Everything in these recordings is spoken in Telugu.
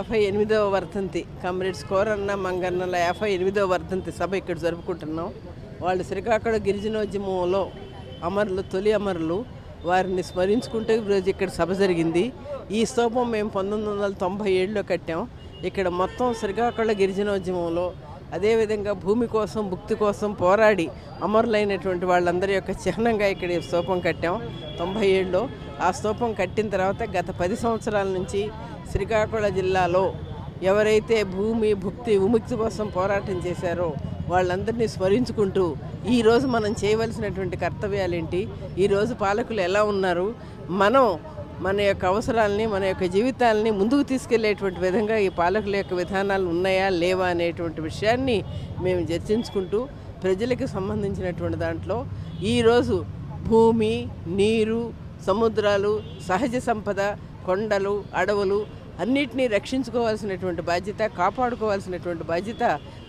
58వ వర్ధంతి కామ్రేడ్స్ కోరన్న మంగన్నల 58వ వర్ధంతి సభ ఇక్కడ జరుపుకుంటున్నాం. వాళ్ళు శ్రీకాకుళం గిరిజనోద్యమంలో అమరులు, తొలి అమరులు, వారిని స్మరించుకుంటూ ఈరోజు ఇక్కడ సభ జరిగింది. ఈ స్తూపం మేము 1997లో కట్టాం. ఇక్కడ మొత్తం శ్రీకాకుళం గిరిజనోద్యమంలో అదేవిధంగా భూమి కోసం, భుక్తి కోసం పోరాడి అమరులైనటువంటి వాళ్ళందరి యొక్క చిహ్నంగా ఇక్కడ ఈ స్తూపం కట్టాం 97లో. ఆ స్తూపం కట్టిన తర్వాత గత 10 సంవత్సరాల నుంచి శ్రీకాకుళం జిల్లాలో ఎవరైతే భూమి, భుక్తి, విముక్తి కోసం పోరాటం చేశారో వాళ్ళందరినీ స్మరించుకుంటూ ఈరోజు మనం చేయవలసినటువంటి కర్తవ్యాలేంటి, ఈరోజు పాలకులు ఎలా ఉన్నారు, మనం మన యొక్క అవసరాలని, మన యొక్క జీవితాలని ముందుకు తీసుకెళ్లేటువంటి విధంగా ఈ పాలకుల యొక్క విధానాలు ఉన్నాయా లేవా అనేటువంటి విషయాన్ని మేము చర్చించుకుంటూ ప్రజలకు సంబంధించినటువంటి దాంట్లో ఈరోజు భూమి, నీరు, సముద్రాలు, సహజ సంపద, కొండలు, అడవులు అన్నిటినీ రక్షించుకోవాల్సినటువంటి బాధ్యత, కాపాడుకోవాల్సినటువంటి బాధ్యత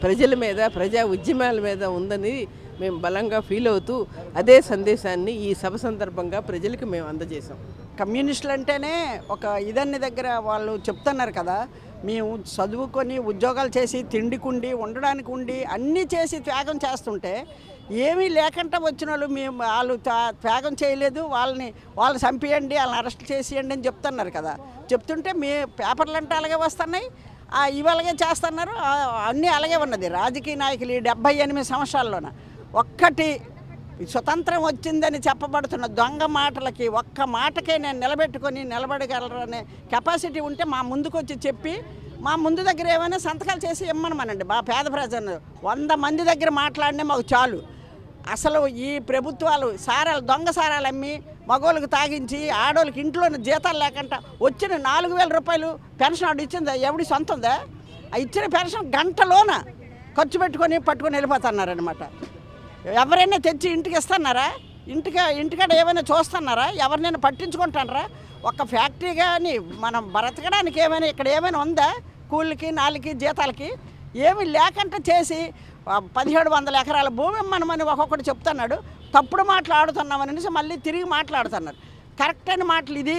ప్రజల మీద, ప్రజా ఉద్యమాల మీద ఉందని మేము బలంగా ఫీల్ అవుతూ అదే సందేశాన్ని ఈ సభ సందర్భంగా ప్రజలకు మేము అందజేసాం. కమ్యూనిస్టులు అంటేనే ఒక ఇదన్ని దగ్గర వాళ్ళు చెప్తున్నారు కదా, మేము చదువుకొని ఉద్యోగాలు చేసి తిండికుండి ఉండడానికి ఉండి అన్నీ చేసి త్యాగం చేస్తుంటే ఏమీ లేకుండా వచ్చిన వాళ్ళు మేము వాళ్ళు త్యాగం చేయలేదు, వాళ్ళు చంపేయండి, వాళ్ళని అరెస్ట్ చేసేయండి అని చెప్తున్నారు కదా. చెప్తుంటే మీ పేపర్లు అంటే అలాగే వస్తున్నాయి, ఇవి అలాగే చేస్తున్నారు, అన్నీ అలాగే ఉన్నది. రాజకీయ నాయకులు ఈ 78 సంవత్సరాల్లోన ఒక్కటి స్వతంత్రం వచ్చిందని చెప్పబడుతున్న దొంగ మాటలకి ఒక్క మాటకే నేను నిలబడగలరనే కెపాసిటీ ఉంటే మా ముందుకు వచ్చి చెప్పి మా ముందు దగ్గర ఏమైనా సంతకాలు చేసి ఇమ్మనమనండి. మా పేద ప్రజలు 100 మంది దగ్గర మాట్లాడినా మాకు చాలు. అసలు ఈ ప్రభుత్వాలు దొంగ సారాలు అమ్మి మగోళ్ళకి తాగించి ఆడోళ్ళకి ఇంట్లోనే జీతాలు లేకుండా వచ్చిన 4,000 రూపాయలు పెన్షన్ ఆవిడ ఇచ్చిందా, ఎవడి సొంతందా? ఆ ఇచ్చిన పెన్షన్ గంటలోన ఖర్చు పట్టుకొని వెళ్ళిపోతున్నారనమాట. ఎవరైనా తెచ్చి ఇంటికి ఇస్తున్నారా? ఇంటికాడ ఏమైనా చూస్తున్నారా? ఎవరినైనా పట్టించుకుంటున్నారా? ఒక ఫ్యాక్టరీ కానీ మనం బ్రతకడానికి ఏమైనా ఇక్కడ ఏమైనా ఉందా? కూలికి, నాలుగుకి, జీతాలకి ఏమీ లేకుండా చేసి 1700 ఎకరాల భూమి ఇమ్మనమని ఒక్కొక్కటి చెప్తున్నాడు. తప్పుడు మాట్లాడుతున్నామనేసి మళ్ళీ తిరిగి మాట్లాడుతున్నారు. కరెక్ట్ అయిన మాటలు ఇది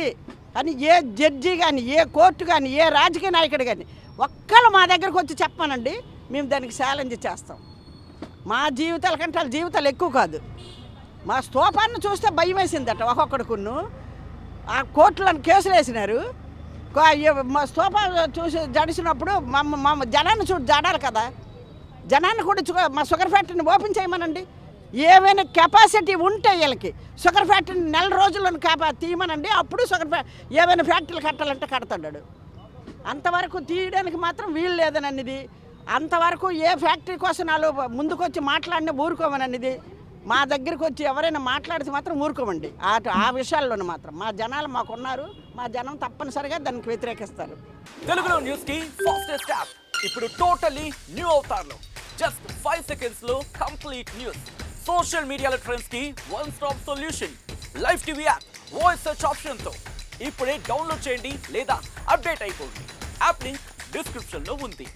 అని ఏ జడ్జి కానీ, ఏ కోర్టు కానీ, ఏ రాజకీయ నాయకుడు కానీ ఒక్కళ్ళు మా దగ్గరకు వచ్చి చెప్పానండి, మేము దానికి ఛాలెంజ్ చేస్తాం. మా జీవితాల కంటే వాళ్ళ జీవితాలు ఎక్కువ కాదు. మా స్తూపాన్ని చూస్తే భయం వేసిందట ఒక్కొక్కడికును. ఆ కోర్టులను కేసులు వేసినారు. మా స్తూపాలు చూసి జడిసినప్పుడు మా జనాన్ని జడాలి కదా, జనాన్ని కూడా మా షుగర్ ఫ్యాక్టరీని ఓపెన్ చేయమనండి. ఏమైనా కెపాసిటీ ఉంటే వీళ్ళకి షుగర్ ఫ్యాక్టరీని 4 రోజుల్లో తీయమనండి. అప్పుడు ఏమైనా ఫ్యాక్టరీలు కట్టాలంటే కడతాడు. అంతవరకు తీయడానికి మాత్రం వీలు లేదనన్నది. అంతవరకు ఏ ఫ్యాక్టరీ కోసం వాళ్ళు ముందుకొచ్చి మాట్లాడినా ఊరుకోమనన్నది. మా దగ్గరికి వచ్చి ఎవరైనా మాట్లాడితే మాత్రం ఊరుకోమండి. ఆ విషయాల్లోనూ మాత్రం మా జనాలు మాకున్నారు. మా జనం తప్పనిసరిగా దానికి వ్యతిరేకిస్తారు. తెలుగులో న్యూస్ కి ఫాస్టెస్ట్ యాప్ ఇప్పుడు టోటలీ న్యూ అవతార్లో జస్ట్ 5 seconds లో కంప్లీట్ న్యూస్. సోషల్ మీడియాలో ట్రెండ్స్ కి one stop solution. Live TV app voice search option తో ఇప్పుడే డౌన్లోడ్ చేయండి లేదా అప్డేట్ అయిపోండి. యాప్ లింక్ డిస్క్రిప్షన్ లో ఉంది.